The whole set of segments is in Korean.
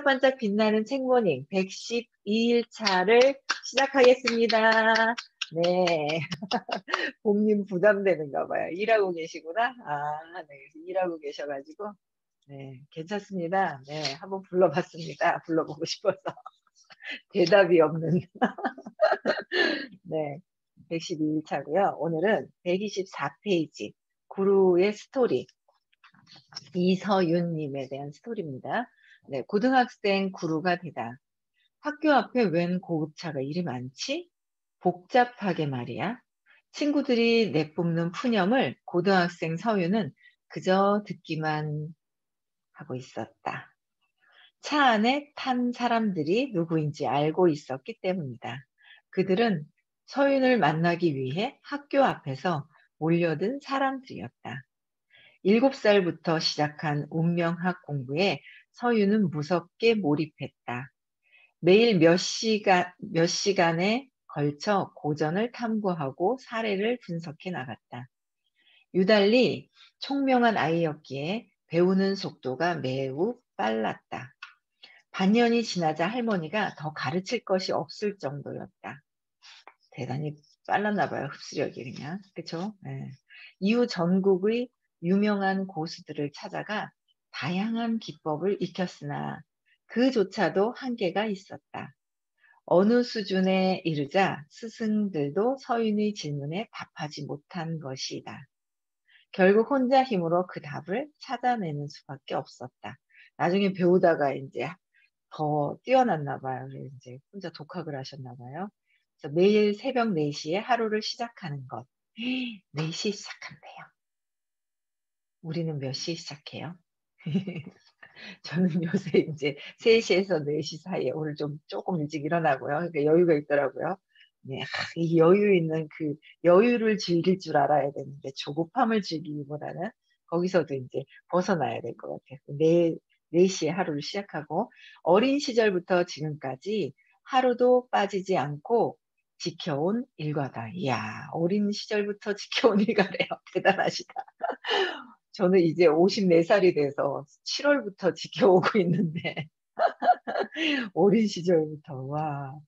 반짝반짝 빛나는 책모닝 112일차를 시작하겠습니다. 네. 봄님 부담되는가 봐요. 일하고 계시구나? 아, 네. 일하고 계셔가지고. 네. 괜찮습니다. 네. 한번 불러봤습니다. 불러보고 싶어서. 대답이 없는. 네. 112일차고요. 오늘은 124페이지. 구루의 스토리. 이서윤님에 대한 스토리입니다. 네. 고등학생 구루가 되다. 학교 앞에 웬 고급차가 이리 많지? 복잡하게 말이야. 친구들이 내뿜는 푸념을 고등학생 서유는 그저 듣기만 하고 있었다. 차 안에 탄 사람들이 누구인지 알고 있었기 때문이다. 그들은 서윤을 만나기 위해 학교 앞에서 몰려든 사람들이었다. 7살부터 시작한 운명학 공부에 서윤은 무섭게 몰입했다. 매일 몇 시간에 걸쳐 고전을 탐구하고 사례를 분석해 나갔다. 유달리 총명한 아이였기에 배우는 속도가 매우 빨랐다. 반년이 지나자 할머니가 더 가르칠 것이 없을 정도였다. 대단히 빨랐나 봐요. 흡수력이 그냥. 그쵸? 네. 이후 전국의 유명한 고수들을 찾아가 다양한 기법을 익혔으나 그조차도 한계가 있었다. 어느 수준에 이르자 스승들도 서윤의 질문에 답하지 못한 것이다. 결국 혼자 힘으로 그 답을 찾아내는 수밖에 없었다. 나중에 배우다가 이제 더 뛰어났나 봐요. 그래서 이제 혼자 독학을 하셨나 봐요. 그래서 매일 새벽 4시에 하루를 시작하는 것. 4시 시작한대요. 우리는 몇 시에 시작해요? 저는 요새 이제 3시에서 4시 사이에 오늘 좀 조금 일찍 일어나고요. 그러니까 여유가 있더라고요. 네, 이 여유 있는 그 여유를 즐길 줄 알아야 되는데 조급함을 즐기기보다는 거기서도 이제 벗어나야 될 것 같아요. 4시에 하루를 시작하고 어린 시절부터 지금까지 하루도 빠지지 않고 지켜온 일과다. 이야, 어린 시절부터 지켜온 일과래요. 대단하시다. 저는 이제 54살이 돼서 7월부터 지켜오고 있는데 어린 시절부터 와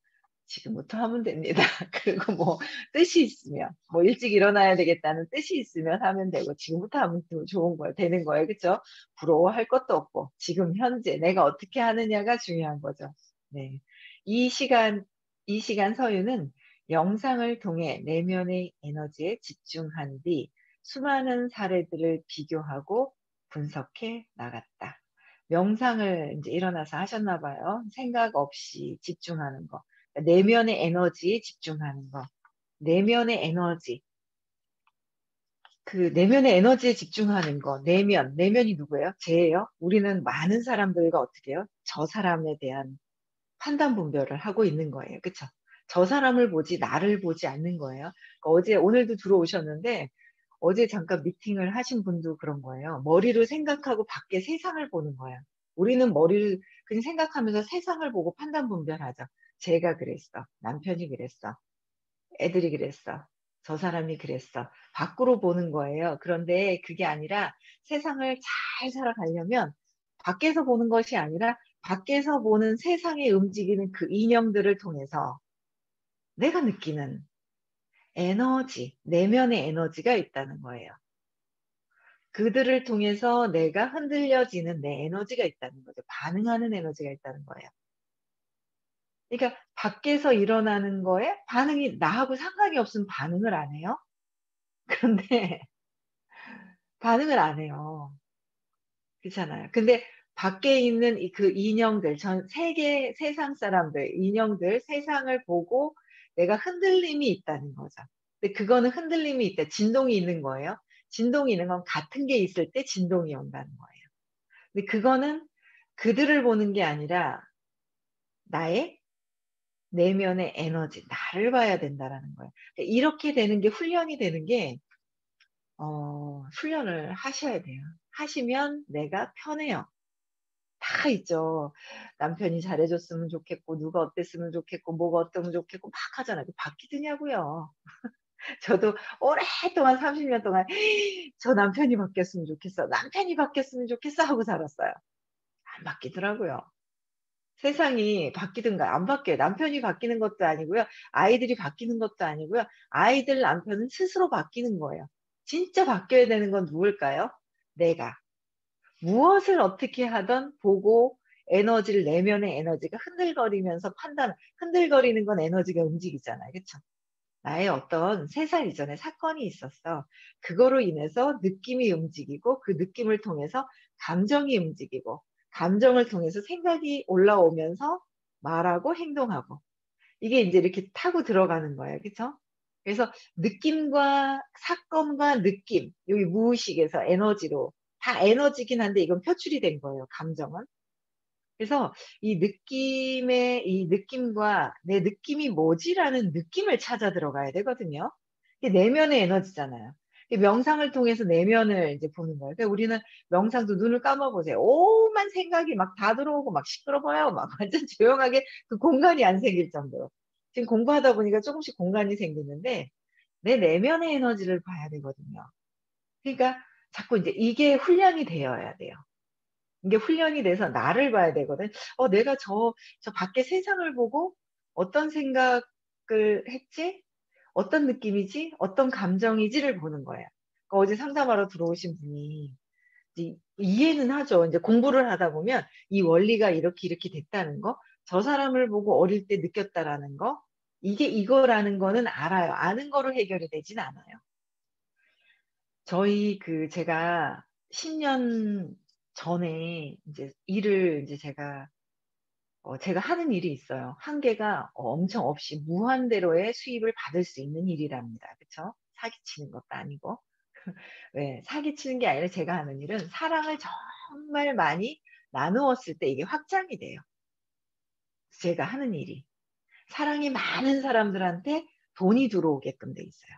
지금부터 하면 됩니다. 그리고 뭐 뜻이 있으면 뭐 일찍 일어나야 되겠다는 뜻이 있으면 하면 되고 지금부터 하면 또 좋은 거예요. 되는 거예요. 그렇죠? 부러워할 것도 없고 지금 현재 내가 어떻게 하느냐가 중요한 거죠. 네. 이 시간 이 시간 서유는 영상을 통해 내면의 에너지에 집중한 뒤 수많은 사례들을 비교하고 분석해 나갔다. 명상을 이제 일어나서 하셨나 봐요. 생각 없이 집중하는 거. 내면의 에너지에 집중하는 거. 내면의 에너지. 그 내면의 에너지에 집중하는 거. 내면이 누구예요? 쟤예요? 우리는 많은 사람들과 어떻게 해요? 저 사람에 대한 판단 분별을 하고 있는 거예요. 그쵸? 저 사람을 보지 나를 보지 않는 거예요. 그러니까 오늘도 들어오셨는데 어제 잠깐 미팅을 하신 분도 그런 거예요. 머리로 생각하고 밖에 세상을 보는 거예요. 우리는 머리를 그냥 생각하면서 세상을 보고 판단 분별하죠. 제가 그랬어. 남편이 그랬어. 애들이 그랬어. 저 사람이 그랬어. 밖으로 보는 거예요. 그런데 그게 아니라 세상을 잘 살아가려면 밖에서 보는 것이 아니라 밖에서 보는 세상에 움직이는 그 인형들을 통해서 내가 느끼는 에너지, 내면의 에너지가 있다는 거예요. 그들을 통해서 내가 흔들려지는 내 에너지가 있다는 거죠. 반응하는 에너지가 있다는 거예요. 그러니까 밖에서 일어나는 거에 반응이 나하고 상관이 없으면 반응을 안 해요. 그런데 반응을 안 해요. 그렇잖아요. 근데 밖에 있는 그 인형들, 전 세계, 세상 사람들, 인형들, 세상을 보고 내가 흔들림이 있다는 거죠. 근데 그거는 흔들림이 있다. 진동이 있는 거예요. 진동이 있는 건 같은 게 있을 때 진동이 온다는 거예요. 근데 그거는 그들을 보는 게 아니라 나의 내면의 에너지, 나를 봐야 된다라는 거예요. 그러니까 이렇게 되는 게 훈련이 되는 게, 훈련을 하셔야 돼요. 하시면 내가 편해요. 다 있죠. 남편이 잘해줬으면 좋겠고, 누가 어땠으면 좋겠고, 뭐가 어떠면 좋겠고, 막 하잖아요. 바뀌더냐고요. 저도 오랫동안, 30년 동안, 저 남편이 바뀌었으면 좋겠어. 남편이 바뀌었으면 좋겠어. 하고 살았어요. 안 바뀌더라고요. 세상이 바뀌든가 안 바뀌어요. 남편이 바뀌는 것도 아니고요. 아이들이 바뀌는 것도 아니고요. 아이들, 남편은 스스로 바뀌는 거예요. 진짜 바뀌어야 되는 건 누굴까요? 내가. 무엇을 어떻게 하든 보고 에너지를, 내면의 에너지가 흔들거리면서 흔들거리는 건 에너지가 움직이잖아요. 그쵸? 나의 어떤 3살 이전에 사건이 있었어. 그거로 인해서 느낌이 움직이고 그 느낌을 통해서 감정이 움직이고 감정을 통해서 생각이 올라오면서 말하고 행동하고 이게 이제 이렇게 타고 들어가는 거예요. 그쵸? 그래서 느낌과 사건과 느낌, 여기 무의식에서 에너지로 다 에너지긴 한데 이건 표출이 된 거예요. 감정은. 그래서 이 느낌과 '내 느낌이 뭐지?'라는 느낌을 찾아 들어가야 되거든요. 이게 내면의 에너지잖아요. 이 명상을 통해서 내면을 이제 보는 거예요. 그러니까 우리는 명상도 눈을 감아 보세요. 오만 생각이 막 다 들어오고 막 시끄러워요. 막 완전 조용하게 그 공간이 안 생길 정도로. 지금 공부하다 보니까 쪼금씩 공간이 생기는데 내 내면의 에너지를 봐야 되거든요. 그러니까 자꾸 인제 이게 훈련이 되어야 돼요. 이게 훈련이 돼서 나를 봐야 되거든. 내가 저 밖에 세상을 보고 어떤 생각을 했지? 어떤 느낌이지? 어떤 감정이지를 보는 거예요. 어제 상담하러 들어오신 분이 이제 이해는 하죠. 인제 공부를 하다 보면 이 원리가 이렇게 이렇게 됐다는 거, 저 사람을 보고 어릴 때 느꼈다라는 거, 이게 이거라는 거는 알아요. 아는 거로 해결이 되진 않아요. 제가 10년 전에 인제 일을 인제 제가 하는 일이 있어요. 한계가 엄청 없이 무한대로의 수입을 받을 수 있는 일이랍니다. 그쵸? 사기치는 것도 아니고. 네. 사기치는 게 아니라 제가 하는 일은 사랑을 정말 많이 나누었을 때 이게 확장이 돼요, 제가 하는 일이. 사랑이 많은 사람들한테 돈이 들어오게끔 돼 있어요.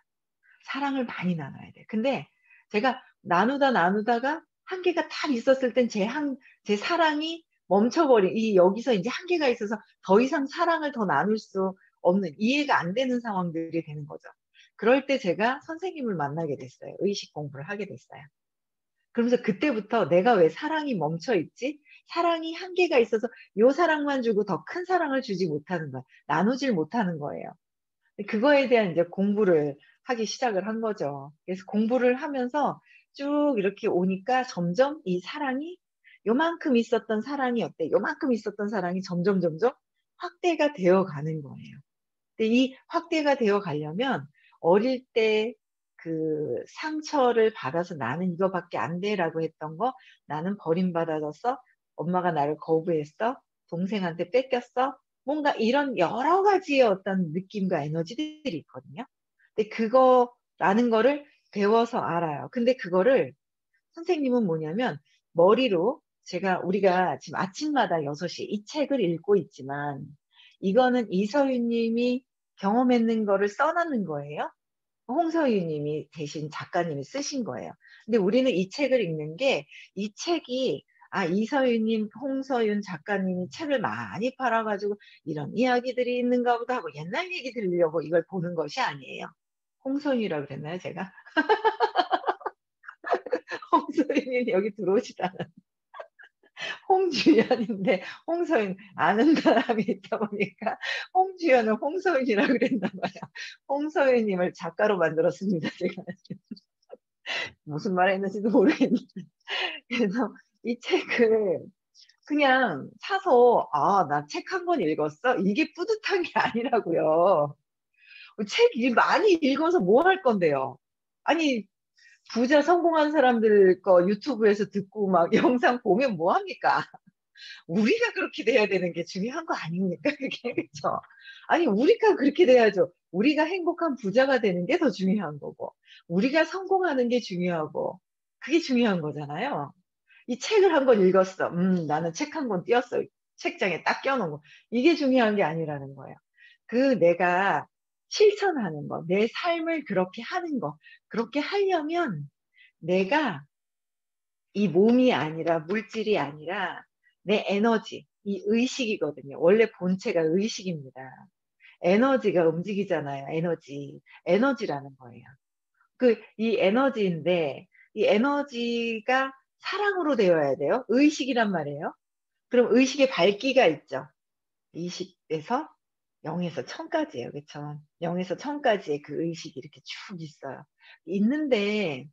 사랑을 많이 나눠야 돼요. 근데 제가 나누다가 한계가 딱 있었을 땐 제 사랑이 멈춰버린 여기서 인제 한계가 있어서 더 이상 사랑을 더 나눌 수 없는, 이해가 안 되는 상황들이 되는 거죠. 그럴 때 제가 선생님을 만나게 됐어요. 의식 공부를 하게 됐어요. 그러면서 그때부터 '내가 왜 사랑이 멈춰 있지? 사랑이 한계가 있어서 요 사랑만 주고 더 큰 사랑을 주지 못하는 거야. 나누질 못하는 거예요.' 그거에 대한 이제 공부를 하기 시작을 한 거죠. 그래서 공부를 하면서 쭉 이렇게 오니까 점점 이 사랑이, 요만큼 있었던 사랑이었대, 요만큼 있었던 사랑이 점점 확대가 되어 가는 거예요. 근데 이 확대가 되어 가려면 어릴 때 그 상처를 받아서 '나는 이거밖에 안 돼.'라고 했던 거, '나는 버림받아졌어. 엄마가 나를 거부했어. 동생한테 뺏겼어.' 뭔가 이런 여러 가지의 어떤 느낌과 에너지들이 있거든요. 근데 그거라는 거를 배워서 알아요. 근데 그거를 선생님은 뭐냐면 머리로, 우리가 지금 아침마다 6 시에 이 책을 읽고 있지만 이거는 이서윤 님이 경험했는 거를 써 놓는 거예요. 홍서유 님이 대신 작가님이 쓰신 거예요. 근데 우리는 이 책을 읽는 게, 이 책이 이서윤 님, 홍서윤 작가님이 책을 많이 팔아 가지고 '이런 이야기들이 있는가 보다.' 하고 옛날 얘기 들으려고 이걸 보는 것이 아니에요. 홍서윤이라고 그랬나요, 제가? 홍서윤 님이 여기 들어오지도 않았 홍주연인데 홍서윤 아는 사람이 있다 보니까 홍주연을 홍서윤이라고 그랬나 봐요. 홍서윤 님을 작가로 만들었습니다, 제가. 무슨 말을 했는지도 모르겠는데. 그래서 이 책을 그냥 사서 '아 나 책 한 권 읽었어.' 이게 뿌듯한 게 아니라고요. 책 많이 읽어서 뭐 할 건데요. 아니, 부자 성공한 사람들 거 유튜브에서 듣고 막 영상 보면 뭐 합니까? 우리가 그렇게 돼야 되는 게 중요한 거 아닙니까 그게? 그쵸? 아니, 우리가 그렇게 돼야죠. 우리가 행복한 부자가 되는 게 더 중요한 거고 우리가 성공하는 게 중요하고 그게 중요한 거잖아요. 이 책을 한 권 읽었어. 나는 책 한 권 띄었어. 책장에 딱 껴 놓은 거. 이게 중요한 게 아니라는 거예요. 내가 실천하는 거, 내 삶을 그렇게 하는 거, 그렇게 하려면 내가 이 몸이 아니라, 물질이 아니라 내 에너지, 이 의식이거든요. 원래 본체가 의식입니다. 에너지가 움직이잖아요, 에너지. 에너지라는 거예요. 이 에너지인데 이 에너지가 사랑으로 되어야 돼요. 의식이란 말이에요. 그럼 의식의 밝기가 있죠. 20에서 0에서 1000까지예요. 그쵸? 0에서 1000까지의 그 의식이 이렇게 쭉 있어요. 있는데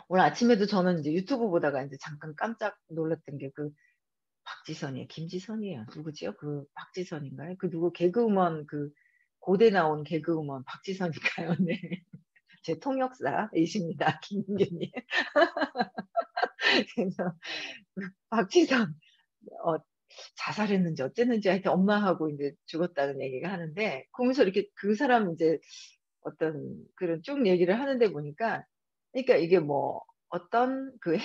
오늘 아침에도 저는 이제 유튜브 보다가 이제 잠깐 깜짝 놀랐던 게 그 박지선이에요. 김지선이에요. 누구지요? 그 박지선인가요? 그 누구 개그우먼 그 고대 나온 개그우먼 박지선인가요? 네. 제 통역사이십니다. 김은경님. 그래서 그 박지선 어 자살했는지 어쨌는지 하여튼 엄마하고 이제 죽었다는 얘기가 하는데 거기서 이렇게 그 사람 이제 어떤 그런 쭉 얘기를 하는데 보니까 그러니까 이게 뭐 어떤 그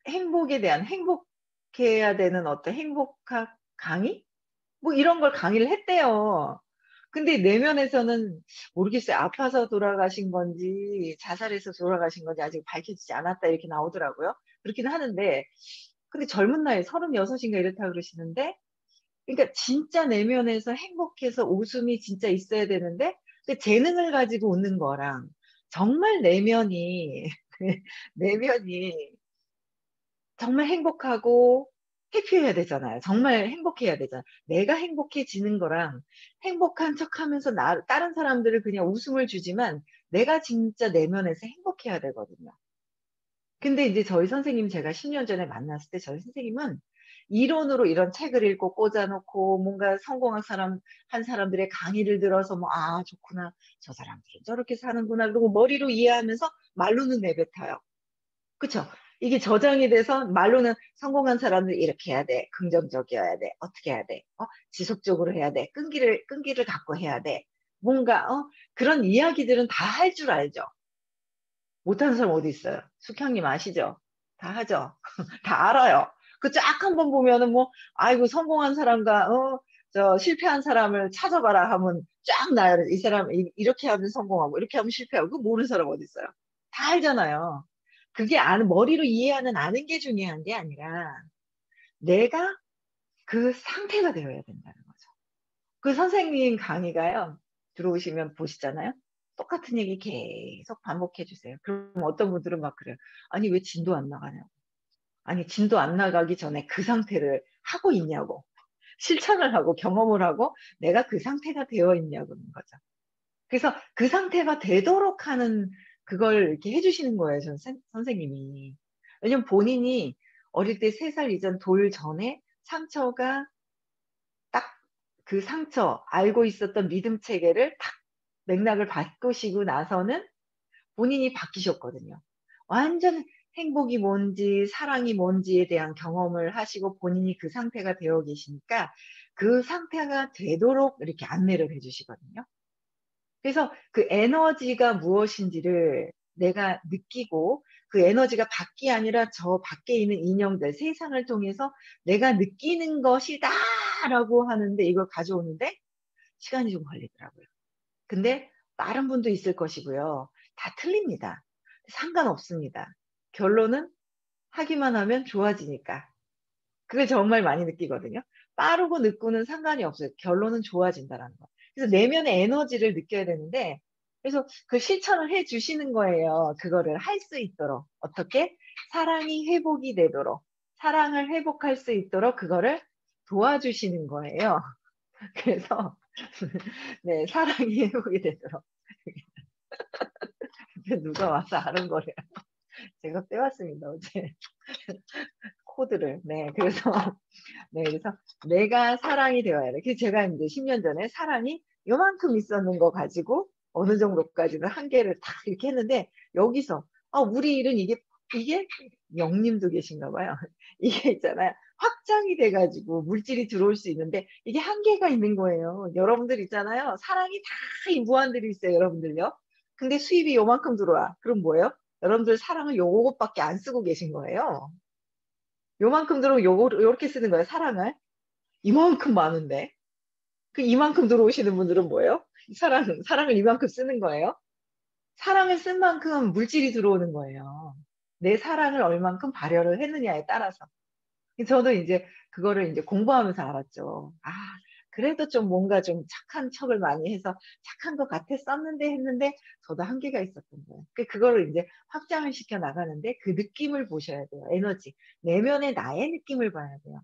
행복에 대한 행복해야 되는 어떤 행복학 강의? 뭐 이런 걸 강의를 했대요. 근데 내면에서는 모르겠어요. 아파서 돌아가신 건지 자살해서 돌아가신 건지 아직 밝혀지지 않았다 이렇게 나오더라고요. 그렇긴 하는데 근데 젊은 나이에 36 인가 이렇다 그러시는데 그러니까 진짜 내면에서 행복해서 웃음이 진짜 있어야 되는데 그 재능을 가지고 웃는 거랑 정말 내면이 내면이 정말 행복하고 해피해야 되잖아요. 정말 행복해야 되잖아요. 내가 행복해지는 거랑 행복한 척하면서 다른 사람들을 그냥 웃음을 주지만 내가 진짜 내면에서 행복해야 되거든요. 근데 이제 저희 선생님 제가 10년 전에 만났을 때 저희 선생님은 이론으로 이런 책을 읽고 꽂아 놓고 뭔가 성공한 한 사람들의 강의를 들어서 뭐 '아 좋구나. 저 사람들은 저렇게 사는구나.' 그러고 머리로 이해하면서 말로는 내뱉어요. 그쵸? 이게 저장이 돼서 말로는 성공한 사람은 이렇게 해야 돼. 긍정적이어야 돼. 어떻게 해야 돼. 지속적으로 해야 돼. 끈기를 갖고 해야 돼. 뭔가 그런 이야기들은 다 할 줄 알죠. 못하는 사람 어디 있어요? 숙향님 아시죠? 다 하죠. 다 알아요. 그 쫙 한번 보면은 뭐 아이고 성공한 사람과 저 실패한 사람을 찾아봐라 하면 쫙 나와요. 이 사람 이렇게 하면 성공하고 이렇게 하면 실패하고 그거 모르는 사람 어디 있어요? 다 알잖아요. 그게 머리로 이해하는 아는 게 중요한 게 아니라 내가 그 상태가 되어야 된다는 거죠. 그 선생님 강의가요. 들어오시면 보시잖아요. 똑같은 얘기 계속 반복해 주세요. 그럼 어떤 분들은 막 그래요. "아니 왜 진도 안 나가냐고. 아니 진도 안 나가기 전에 그 상태를 하고 있냐고. 실천을 하고 경험을 하고 내가 그 상태가 되어 있냐고."는 거죠. 그래서 그 상태가 되도록 하는 그걸 이렇게 해 주시는 거예요 선생님이. 왜냐면 본인이 어릴 때 3살 이전 돌 전에 상처가 딱 그 상처 알고 있었던 믿음 체계를 탁 맥락을 바꾸시고 나서는 본인이 바뀌셨거든요. 완전 행복이 뭔지 사랑이 뭔지에 대한 경험을 하시고 본인이 그 상태가 되어 계시니까 그 상태가 되도록 이렇게 안내를 해 주시거든요. 그래서 그 에너지가 무엇인지를 내가 느끼고 그 에너지가 밖이 아니라 저 밖에 있는 인형들 세상을 통해서 '내가 느끼는 것이다.'라고 하는데 이걸 가져오는데 시간이 좀 걸리더라고요. 근데 빠른 분도 있을 것이고요. 다 틀립니다. 상관없습니다. 결론은 하기만 하면 좋아지니까. 그걸 정말 많이 느끼거든요. 빠르고 늦고는 상관이 없어요. 결론은 좋아진다라는 거. 그래서 내면의 에너지를 느껴야 되는데 그래서 그 실천을 해 주시는 거예요. 그거를 할 수 있도록. 어떻게? 사랑이 회복이 되도록. 사랑을 회복할 수 있도록 그거를 도와주시는 거예요. 그래서 네 사랑이 회복이 되도록. 누가 와서 하는 거래요. 제가 빼왔습니다 어제 코드를. 네 그래서 네. 그래서 내가 사랑이 되어야 돼. 그래서 제가 인제 10년 전에 사랑이 요만큼 있었는 거 가지고 어느 정도까지는 한계를 딱 이렇게 했는데 여기서 우리 일은 이게 영님도 계신가 봐요. 이게 있잖아요. 확장이 돼 가지고 물질이 들어올 수 있는데 이게 한계가 있는 거예요. 여러분들 있잖아요. 사랑이 다 이 무한대로 있어요 여러분들요. 근데 수입이 요만큼 들어와. 그럼 뭐예요? 여러분들 사랑을 요것밖에 안 쓰고 계신 거예요. 요만큼 들어오면 요렇게 쓰는 거예요 사랑을. 이만큼 많은데. 그 이만큼 들어오시는 분들은 뭐예요? 사랑을 이만큼 쓰는 거예요. 사랑을 쓴 만큼 물질이 들어오는 거예요. 내 사랑을 얼만큼 발현을 했느냐에 따라서. 저도 인제 그거를 인제 공부하면서 알았죠. 그래도 좀 뭔가 좀 착한 척을 많이 해서 '착한 것 같았었는데.' 했는데 저도 한계가 있었던 거예요. 그거를 인제 확장을 시켜 나가는데 그 느낌을 보셔야 돼요, 에너지. 내면의 나의 느낌을 봐야 돼요.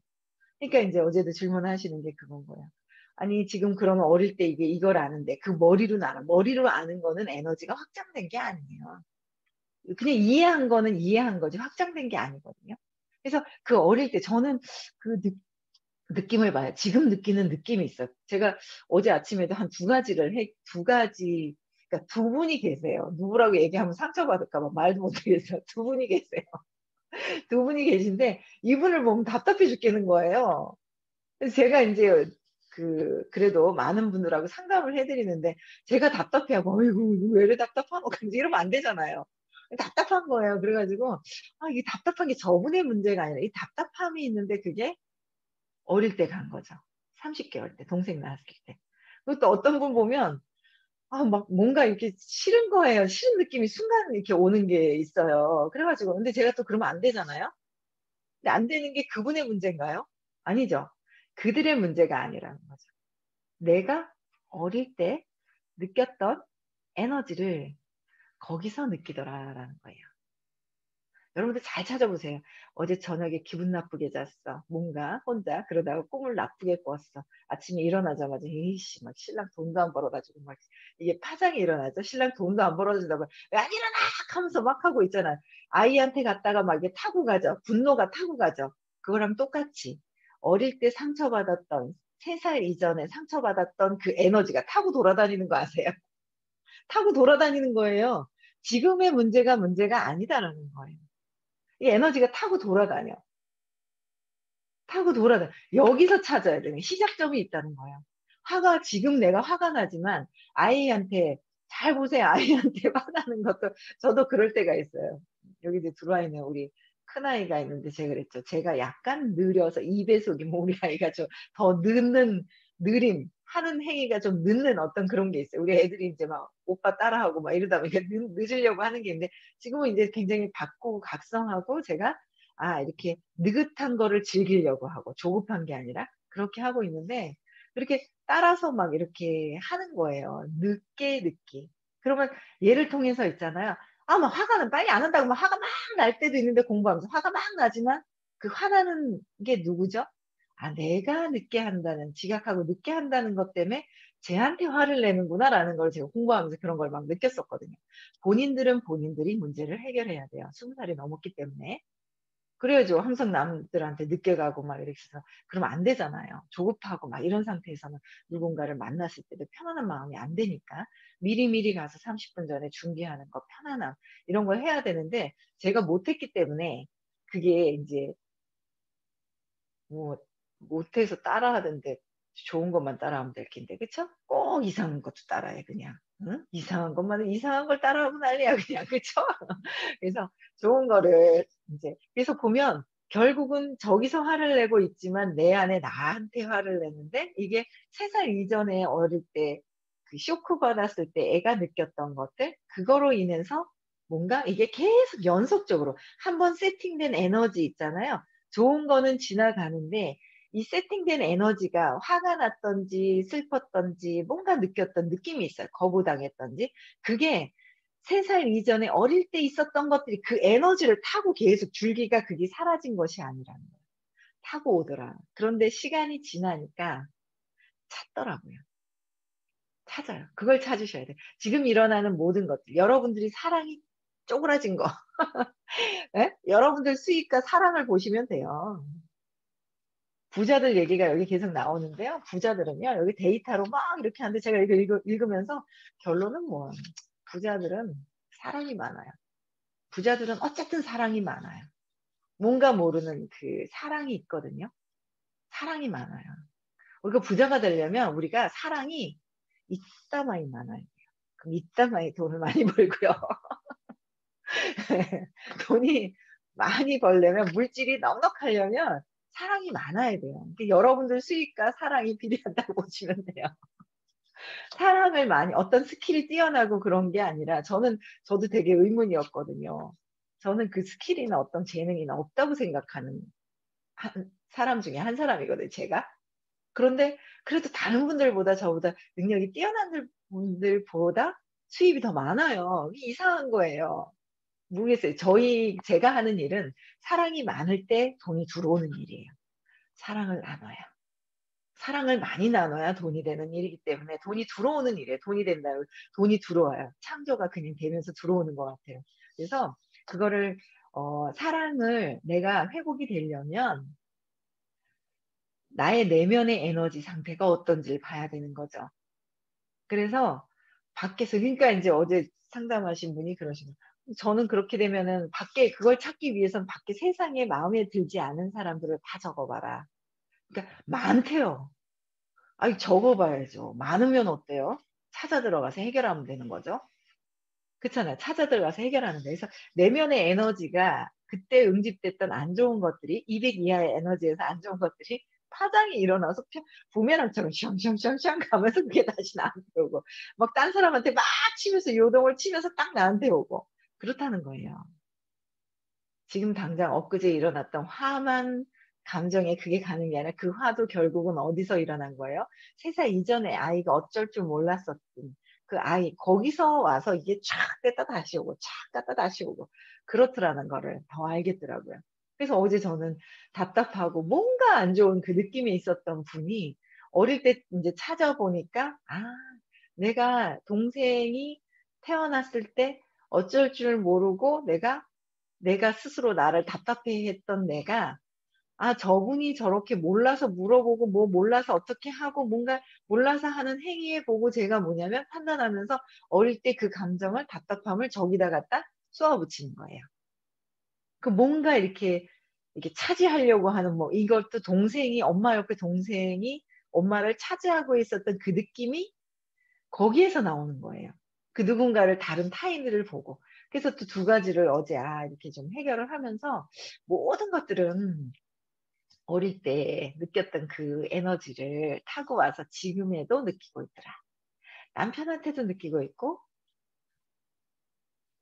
그러니까 인제 어제도 질문하시는 게 그건 거예요. 아니 지금 그러면 어릴 때 이게 이걸 아는데 그 머리로는 알아. 머리로 아는 거는 에너지가 확장된 게 아니에요. 그냥 이해한 거는 이해한 거지 확장된 게 아니거든요. 그래서 그 어릴 때 저는 그 느낌을 봐요. 지금 느끼는 느낌이 있어요. 제가 어제 아침에도 한 두 가지 그러니까 두 분이 계세요. 누구라고 얘기하면 상처받을까 봐 말도 못 하겠어요. 두 분이 계세요. 두 분이 계신데 이분을 보면 답답해 죽겠는 거예요. 그래서 제가 인제 그래도 많은 분들하고 상담을 해 드리는데 제가 답답해하고 "아이고 왜 이래 답답하노." 인제 이러면 안 되잖아요. 답답한 거예요. 그래 가지고 이게 답답한 게 저분의 문제가 아니라 이 답답함이 있는데 그게 어릴 때 간 거죠. 30 개월 때 동생 낳았을 때. 그리고 또 어떤 분 보면 막 뭔가 이렇게 싫은 거예요. 싫은 느낌이 순간 이렇게 오는 게 있어요. 그래 가지고 근데 제가 또 그러면 안 되잖아요. 근데 안 되는 게 그분의 문제인가요? 아니죠. 그들의 문제가 아니라는 거죠. 내가 어릴 때 느꼈던 에너지를 거기서 느끼더라라는 거예요. 여러분들 잘 찾아보세요. 어제 저녁에 기분 나쁘게 잤어. 뭔가 혼자 그러다가 꿈을 나쁘게 꿨어. 아침에 일어나자마자 에이씨 막 신랑 돈도 안 벌어 가지고 막 이게 파장이 일어나죠. 신랑 돈도 안 벌어 준다고 "왜 안 일어나!" 하면서 막 하고 있잖아요. 아이한테 갔다가 막 이게 타고 가죠. 분노가 타고 가죠. 그거랑 똑같이 어릴 때 상처받았던 3살 이전에 상처받았던 그 에너지가 타고 돌아다니는 거 아세요? 타고 돌아다니는 거예요. 지금의 문제가 아니다라는 거예요. 이 에너지가 타고 돌아다녀. 타고 돌아다녀. 여기서 찾아야 되는 시작점이 있다는 거예요. 지금 내가 화가 나지만 아이한테 잘 보세요. 아이한테 화나는 것도 저도 그럴 때가 있어요. 여기 이제 들어와 있는 우리 큰아이가 있는데 제가 그랬죠. 제가 약간 느려서 2 배속이면 우리 아이가 좀 더 느림, 하는 행위가 좀 늦는 어떤 그런 게 있어요. 우리 애들이 인제 막 오빠 따라하고 막 이러다 보니까 늦으려고 하는 게 있는데 지금은 인제 굉장히 바꾸고 각성하고 제가 이렇게 느긋한 거를 즐기려고 하고 조급한 게 아니라 그렇게 하고 있는데 그렇게 따라서 막 이렇게 하는 거예요. 늦게. 그러면 얘를 통해서 있잖아요. 막 화가 나 빨리 안 한다고 막 화가 막 날 때도 있는데 공부하면서 화가 막 나지만 그 화나는 게 누구죠? 내가 늦게 한다는 지각하고 늦게 한다는 것 때문에 '쟤한테 화를 내는구나.'라는 걸 제가 공부하면서 그런 걸 막 느꼈었거든요. 본인들은 본인들이 문제를 해결해야 돼요. 20 살이 넘었기 때문에. 그래야죠. 항상 남들한테 늦게 가고 막 이렇게 해서 그러면 안 되잖아요. 조급하고 막 이런 상태에서는 누군가를 만났을 때도 편안한 마음이 안 드니까 미리미리 가서 30분 전에 준비하는 거 편안함 이런 걸 해야 되는데 제가 못 했기 때문에 그게 인제 뭐 못해서 따라하던데 좋은 것만 따라하면 될 텐데 그쵸? 꼭 이상한 것도 따라해 그냥. 응? 이상한 걸 따라하고 난리야 그냥. 그쵸? 그래서 좋은 거를 인제 그래서 보면 결국은 저기서 화를 내고 있지만 내 안에 나한테 화를 내는데 이게 3살 이전에 어릴 때 그 쇼크 받았을 때 애가 느꼈던 것들 그거로 인해서 뭔가 이게 계속 연속적으로 한번 세팅된 에너지 있잖아요. 좋은 거는 지나가는데 이 세팅된 에너지가 화가 났든지 슬펐든지 뭔가 느꼈던 느낌이 있어요. 거부당했든지. 그게 3살 이전에 어릴 때 있었던 것들이 그 에너지를 타고 계속 줄기가 그게 사라진 것이 아니라는 거예요. 타고 오더라. 그런데 시간이 지나니까 찾더라고요. 찾아요. 그걸 찾으셔야 돼요. 지금 일어나는 모든 것들 여러분들이 사랑이 쪼그라진 거 예? 여러분들 수입과 사랑을 보시면 돼요. 부자들 얘기가 여기 계속 나오는데요. 부자들은요. 여기 데이터로 막 이렇게 하는데 제가 이거 읽으면서 결론은 뭐 부자들은 사랑이 많아요. 부자들은 어쨌든 사랑이 많아요. 뭔가 모르는 그 사랑이 있거든요. 사랑이 많아요. 우리가 부자가 되려면 우리가 사랑이 이따마이 많아야 돼요. 그럼 이따마이 돈을 많이 벌고요. 돈이 많이 벌려면 물질이 넉넉하려면 사랑이 많아야 돼요. 그러니까 여러분들 수입과 사랑이 비례한다고 보시면 돼요. 사랑을 많이 어떤 스킬이 뛰어나고 그런 게 아니라 저도 되게 의문이었거든요. 저는 그 스킬이나 어떤 재능이나 없다고 생각하는 한 사람 중에 한 사람이거든요 제가. 그런데 그래도 다른 분들보다 저보다 능력이 뛰어난 분들보다 수입이 더 많아요. 이게 이상한 거예요. 모르겠어요. 제가 하는 일은 사랑이 많을 때 돈이 들어오는 일이에요. 사랑을 나눠요. 사랑을 많이 나눠야 돈이 되는 일이기 때문에 돈이 들어오는 일이에요. 돈이 된다고 돈이 들어와요. 창조가 그냥 되면서 들어오는 것 같아요. 그래서 그거를 사랑을 내가 회복이 되려면 나의 내면의 에너지 상태가 어떤지를 봐야 되는 거죠. 그래서 밖에서 그러니까 인제 어제 상담하신 분이 그러시는 저는 그렇게 되면은 밖에 그걸 찾기 위해선 밖에 세상에 마음에 들지 않은 사람들을 다 적어 봐라. 그러니까 많대요. 아이 적어 봐야죠. 많으면 어때요? 찾아 들어가서 해결하면 되는 거죠. 그렇잖아요. 찾아 들어가서 해결하는 거예요. 그래서 내면의 에너지가 그때 응집됐던 안 좋은 것들이 200 이하의 에너지에서 안 좋은 것들이 파장이 일어나서 부메랑처럼 샹샹샹샹 가면서 그게 다시 나한테 오고 막 딴 사람한테 막 치면서 요동을 치면서 딱 나한테 오고 그렇다는 거예요. 지금 당장 엊그제 일어났던 화만 감정에 그게 가는 게 아니라 그 화도 결국은 어디서 일어난 거예요? 3살 이전에 아이가 어쩔 줄 몰랐었던 그 아이 거기서 와서 이게 촥 갔다 다시 오고 촥 갔다 다시 오고 그렇더라는 거를 더 알겠더라고요. 그래서 어제 저는 답답하고 뭔가 안 좋은 그 느낌이 있었던 분이 어릴 때 인제 찾아보니까 '아 내가 동생이 태어났을 때 어쩔 줄 모르고 내가 스스로 나를 답답해했던 내가 저분이 저렇게 몰라서 물어보고 뭐 몰라서 어떻게 하고 뭔가 몰라서 하는 행위에 보고 제가 뭐냐면 판단하면서 어릴 때 그 감정을 답답함을 저기다 갖다 쏘아 붙이는 거예요. 그 뭔가 이렇게 차지하려고 하는 뭐 이것도 동생이 엄마 옆에 동생이 엄마를 차지하고 있었던 그 느낌이 거기에서 나오는 거예요. 그 누군가를 다른 타인을 보고. 그래서 또 두 가지를 어제 이렇게 좀 해결을 하면서 모든 것들은 어릴 때 느꼈던 그 에너지를 타고 와서 지금에도 느끼고 있더라. 남편한테도 느끼고 있고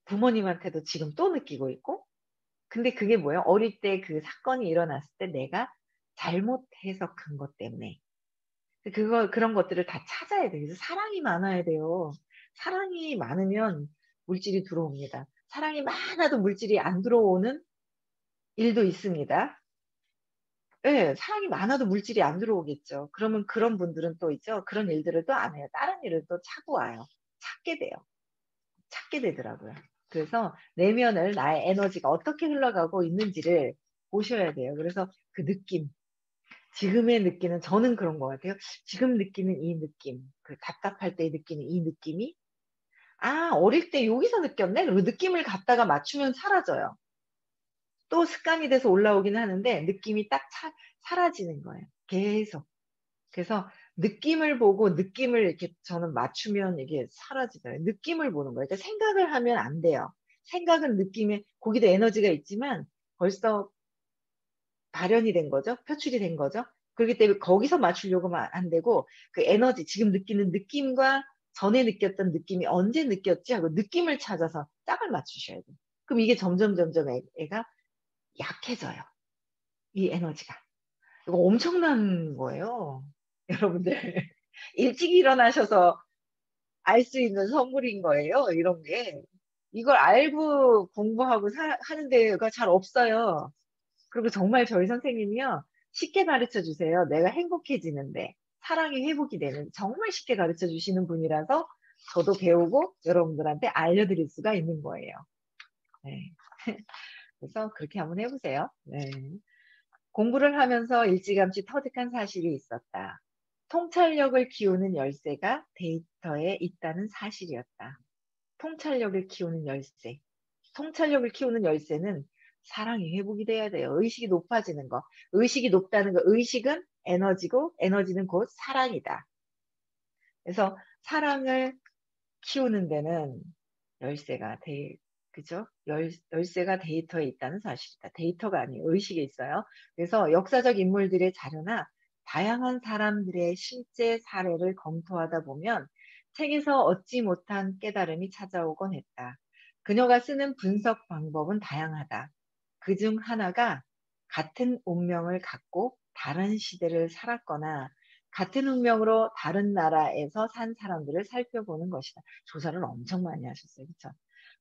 부모님한테도 지금 또 느끼고 있고 근데 그게 뭐예요? 어릴 때 그 사건이 일어났을 때 내가 잘못 해석한 것 때문에 그런 것들을 다 찾아야 돼요. 그래서 사랑이 많아야 돼요. 사랑이 많으면 물질이 들어옵니다. 사랑이 많아도 물질이 안 들어오는 일도 있습니다. 예. 사랑이 많아도 물질이 안 들어오겠죠. 그러면 그런 분들은 또 있죠. 그런 일들을 또 안 해요. 다른 일을 또 차고 와요. 찾게 돼요. 찾게 되더라고요. 그래서 내면을 나의 에너지가 어떻게 흘러가고 있는지를 보셔야 돼요. 그래서 그 느낌, 지금의 느끼는 저는 그런 것 같아요. 지금 느끼는 이 느낌, 그 답답할 때 느끼는 이 느낌이 '아 어릴 때 여기서 느꼈네.' 그리고 느낌을 갖다가 맞추면 사라져요. 또 습관이 돼서 올라오긴 하는데 느낌이 딱 사라지는 거예요 계속. 그래서 느낌을 보고 느낌을 이렇게 저는 맞추면 이게 사라지더라고요. 느낌을 보는 거예요. 그러니까 생각을 하면 안 돼요. 생각은 느낌에 거기도 에너지가 있지만 벌써 발현이 된 거죠. 표출이 된 거죠. 그렇기 때문에 거기서 맞추려고 하면 안 되고 그 에너지 지금 느끼는 느낌과 전에 느꼈던 느낌이 언제 느꼈지 하고 느낌을 찾아서 짝을 맞추셔야 돼요. 그럼 이게 점점 애가 약해져요, 이 에너지가. 이거 엄청난 거예요. 여러분들 일찍 일어나셔서 알 수 있는 선물인 거예요, 이런 게. 이걸 알고 공부하고 하는 데가 잘 없어요. 그리고 정말 저희 선생님이요. 쉽게 가르쳐 주세요. 내가 행복해지는데 사랑이 회복이 되는 정말 쉽게 가르쳐 주시는 분이라서 저도 배우고 여러분들한테 알려드릴 수가 있는 거예요. 네. 그래서 그렇게 한번 해 보세요. 네. 공부를 하면서 일찌감치 터득한 사실이 있었다. 통찰력을 키우는 열쇠가 데이터에 있다는 사실이었다. 통찰력을 키우는 열쇠. 통찰력을 키우는 열쇠는 사랑이 회복이 돼야 돼요. 의식이 높아지는 거. 의식이 높다는 거. 의식은 에너지고 에너지는 곧 사랑이다. 그래서 사랑을 키우는 데는 열쇠가 그죠? 열쇠가 데이터에 있다는 사실이다. 데이터가 아니에요. 의식에 있어요. 그래서 역사적 인물들의 자료나 다양한 사람들의 실제 사례를 검토하다 보면 책에서 얻지 못한 깨달음이 찾아오곤 했다. 그녀가 쓰는 분석 방법은 다양하다. 그중 하나가 같은 운명을 갖고 다른 시대를 살았거나 같은 운명으로 다른 나라에서 산 사람들을 살펴보는 것이다. 조사를 엄청 많이 하셨어요. 그쵸?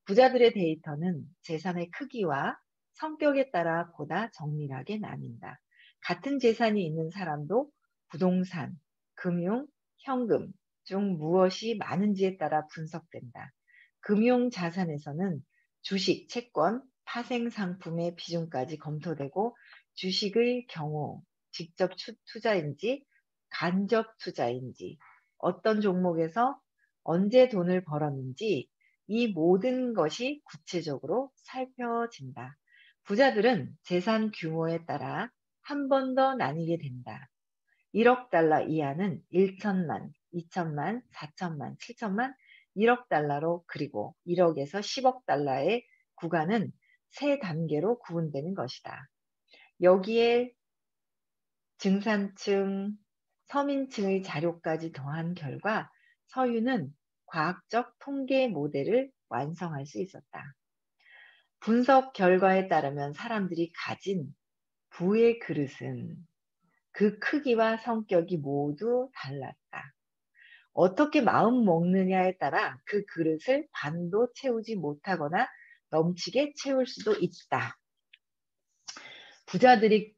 부자들의 데이터는 재산의 크기와 성격에 따라 보다 정밀하게 나뉜다. 같은 재산이 있는 사람도 부동산, 금융, 현금 중 무엇이 많은지에 따라 분석된다. 금융 자산에서는 주식, 채권, 파생 상품의 비중까지 검토되고 주식의 경우 직접 투자인지 간접 투자인지 어떤 종목에서 언제 돈을 벌었는지 이 모든 것이 구체적으로 살펴진다. 부자들은 재산 규모에 따라 한 번 더 나뉘게 된다. 1억 달러 이하는 1천만, 2천만, 4천만, 7천만, 1억 달러로 그리고 1억에서 10억 달러의 구간은 세 단계로 구분되는 것이다. 여기에 증산층, 서민층의 자료까지 더한 결과 서유는 과학적 통계 모델을 완성할 수 있었다. 분석 결과에 따르면 사람들이 가진 부의 그릇은 그 크기와 성격이 모두 달랐다. 어떻게 마음 먹느냐에 따라 그 그릇을 반도 채우지 못하거나 넘치게 채울 수도 있다. 부자들이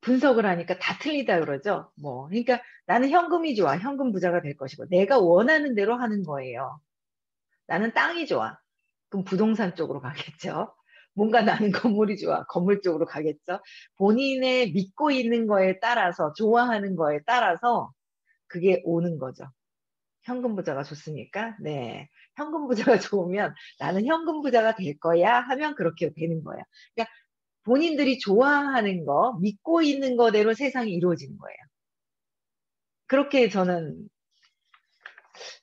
분석을 하니까 다 틀리다 그러죠. 그러니까 나는 현금이 좋아. 현금 부자가 될 것이고 내가 원하는 대로 하는 거예요. 나는 땅이 좋아. 그럼 부동산 쪽으로 가겠죠. 뭔가 나는 건물이 좋아. 건물 쪽으로 가겠죠. 본인의 믿고 있는 거에 따라서 좋아하는 거에 따라서 그게 오는 거죠. 현금 부자가 좋습니까? 네. 현금 부자가 좋으면 나는 현금 부자가 될 거야 하면 그렇게 되는 거예요. 그러니까 본인들이 좋아하는 거, 믿고 있는 거대로 세상이 이루어지는 거예요. 그렇게 저는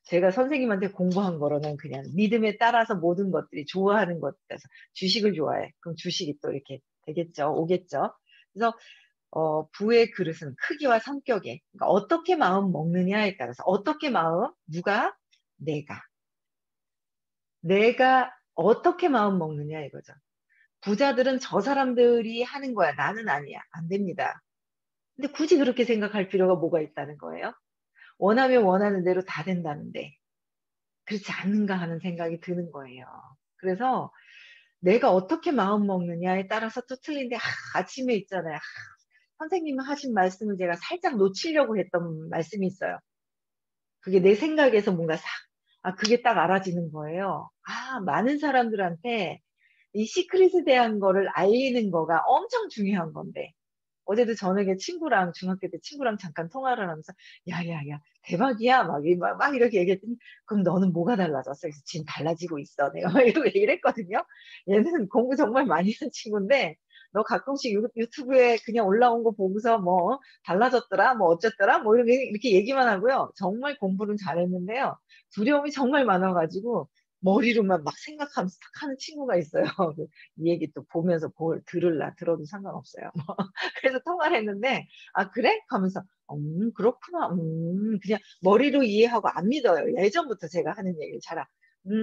제가 선생님한테 공부한 거로는 그냥 믿음에 따라서 모든 것들이 좋아하는 것에서 주식을 좋아해. 그럼 주식이 또 이렇게 되겠죠. 오겠죠. 그래서 부의 그릇은 크기와 성격에 그러니까 어떻게 마음 먹느냐에 따라서 어떻게 마음 누가 내가 어떻게 마음 먹느냐 이거죠. 부자들은 저 사람들이 하는 거야. 나는 아니야. 안 됩니다. 근데 굳이 그렇게 생각할 필요가 뭐가 있다는 거예요? 원하면 원하는 대로 다 된다는데 그렇지 않는가 하는 생각이 드는 거예요. 그래서 내가 어떻게 마음 먹느냐에 따라서 또 틀린데 아침에 있잖아요. 선생님이 하신 말씀을 제가 살짝 놓치려고 했던 말씀이 있어요. 그게 내 생각에서 뭔가 그게 딱 알아지는 거예요. 많은 사람들한테 이 시크릿에 대한 거를 알리는 거가 엄청 중요한 건데 어제도 저녁에 중학교 때 친구랑 잠깐 통화를 하면서 야야야 대박이야 막 이렇게 얘기했더니 그럼 너는 뭐가 달라졌어? 그래서 지금 달라지고 있어. 내가 막 이러고 얘기를 했거든요. 얘는 공부 정말 많이 한 친구인데 너 가끔씩 유튜브에 그냥 올라온 거 보고서 뭐 달라졌더라 뭐 어쨌더라 뭐 이렇게 얘기만 하고요. 정말 공부는 잘했는데요. 두려움이 정말 많아가지고 머리로만 막 생각하면서 딱 하는 친구가 있어요. 이 얘기 또 보면서 들어도 상관없어요. 그래서 통화를 했는데, 그래? 하면서, 그렇구나. 그냥 머리로 이해하고 안 믿어요. 예전부터 제가 하는 얘기를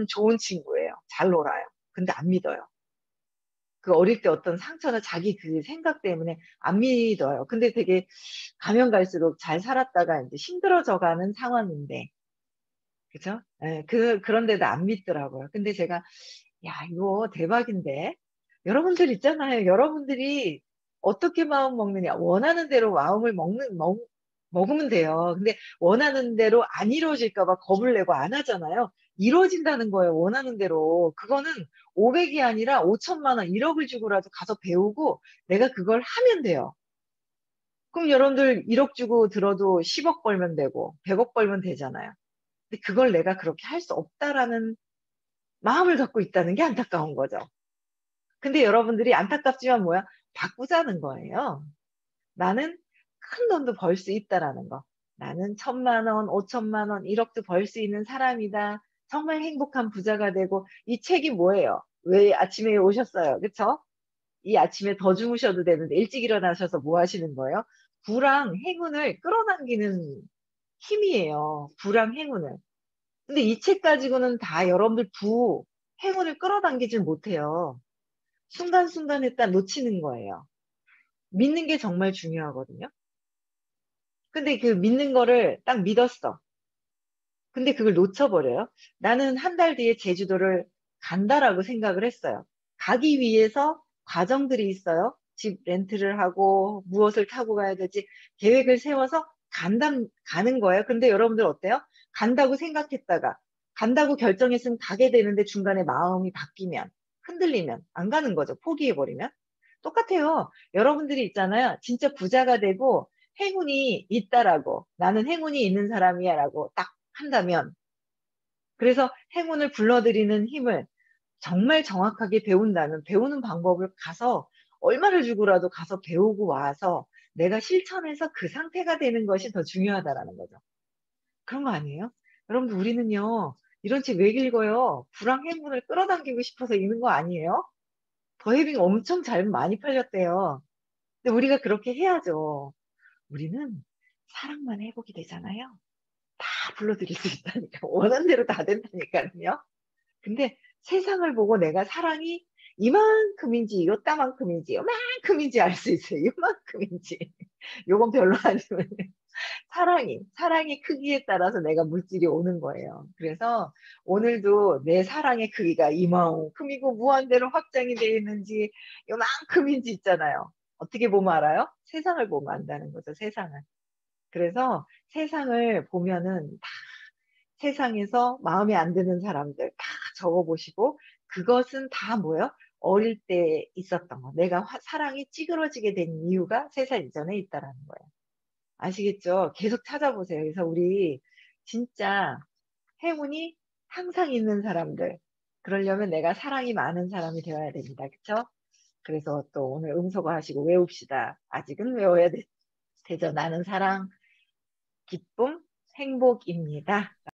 좋은 친구예요. 잘 놀아요. 근데 안 믿어요. 그 어릴 때 어떤 상처나 자기 그 생각 때문에 안 믿어요. 근데 되게 가면 갈수록 잘 살았다가 이제 힘들어져 가는 상황인데, 그죠? 예, 그런데도 안 믿더라고요. 근데 제가, 야, 이거 대박인데? 여러분들 있잖아요. 여러분들이 어떻게 마음 먹느냐. 원하는 대로 마음을 먹으면 돼요. 근데 원하는 대로 안 이루어질까봐 겁을 내고 안 하잖아요. 이루어진다는 거예요. 원하는 대로. 그거는 500이 아니라 5천만 원, 1억을 주고라도 가서 배우고 내가 그걸 하면 돼요. 그럼 여러분들 1억 주고 들어도 10억 벌면 되고 100억 벌면 되잖아요. 근데 그걸 내가 그렇게 할 수 없다라는 마음을 갖고 있다는 게 안타까운 거죠. 근데 여러분들이 안타깝지만 뭐야? 바꾸자는 거예요. 나는 큰 돈도 벌 수 있다라는 거. 나는 1,000만 원, 5천만 원, 1억도 벌 수 있는 사람이다. 정말 행복한 부자가 되고 이 책이 뭐예요? 왜 아침에 오셨어요? 그쵸? 이 아침에 더 주무셔도 되는데 일찍 일어나셔서 뭐 하시는 거예요? 부랑 행운을 끌어당기는 힘이에요. 부랑 행운을. 근데 이 책 가지고는 다 여러분들 행운을 끌어당기질 못해요. 순간순간에 딱 놓치는 거예요. 믿는 게 정말 중요하거든요. 근데 그 믿는 거를 딱 믿었어. 근데 그걸 놓쳐버려요. 나는 한 달 뒤에 제주도를 간다라고 생각을 했어요. 가기 위해서 과정들이 있어요. 집 렌트를 하고 무엇을 타고 가야 될지 계획을 세워서 가는 거예요. 근데 여러분들 어때요? 간다고 생각했다가 간다고 결정했으면 가게 되는데 중간에 마음이 바뀌면 흔들리면 안 가는 거죠. 포기해버리면. 똑같아요. 여러분들이 있잖아요. 진짜 부자가 되고 행운이 있다라고 나는 행운이 있는 사람이야 라고 딱 한다면 그래서 행운을 불러들이는 힘을 정말 정확하게 배운다면 배우는 방법을 가서 얼마를 주고라도 가서 배우고 와서 내가 실천해서 그 상태가 되는 것이 더 중요하다라는 거죠. 그런 거 아니에요? 여러분들 우리는요. 이런 책 왜 읽어요? 불황행운을 끌어당기고 싶어서 읽는 거 아니에요? 더해빙 엄청 잘 많이 팔렸대요. 근데 우리가 그렇게 해야죠. 우리는 사랑만 회복이 되잖아요. 다 불러드릴 수 있다니까. 원하는 대로 다 된다니까요. 근데 세상을 보고 내가 사랑이 이만큼인지 요따만큼인지 요만큼인지 알 수 있어요. 요만큼인지. 요건 별로 아니면 사랑의 크기에 따라서 내가 물질이 오는 거예요. 그래서 오늘도 내 사랑의 크기가 이만큼이고 무한대로 확장이 되어 있는지 요만큼인지 있잖아요. 어떻게 보면 알아요? 세상을 보면 안다는 거죠. 세상을. 그래서 세상을 보면은 세상에서 마음에 안 드는 사람들 다 적어보시고 그것은 다 뭐예요? 어릴 때 있었던 거. 내가 사랑이 찌그러지게 된 이유가 3살 이전에 있다라는 거예요. 아시겠죠? 계속 찾아보세요. 그래서 우리 진짜 행운이 항상 있는 사람들. 그러려면 내가 사랑이 많은 사람이 되어야 됩니다. 그쵸? 그래서 또 오늘 음소거 하시고 외웁시다. 아직은 외워야 되죠. 나는 사랑, 기쁨, 행복입니다.